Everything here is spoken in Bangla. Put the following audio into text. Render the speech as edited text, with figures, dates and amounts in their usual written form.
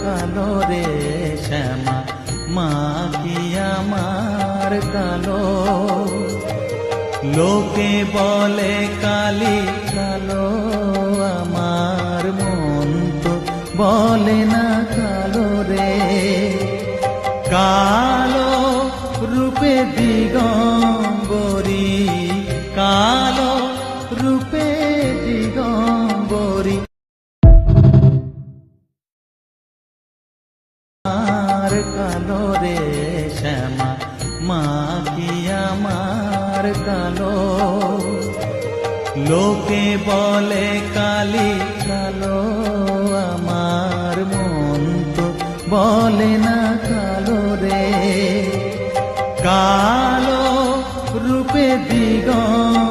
কালো রে শ্যামা মা কি আমার কালো। লোকে বলে কালি কালো, আমার মন তো বলে না কালো রে। কালো রূপে দিগম্বরী, কালো রূপে দিগম্বরী। আমার কালো রে শ্যামা মা কি আমার কালো। লোকে বলে কালি কালো, আমার মন তো বলে না কালো রে। কালো রূপে দিগম্বরী,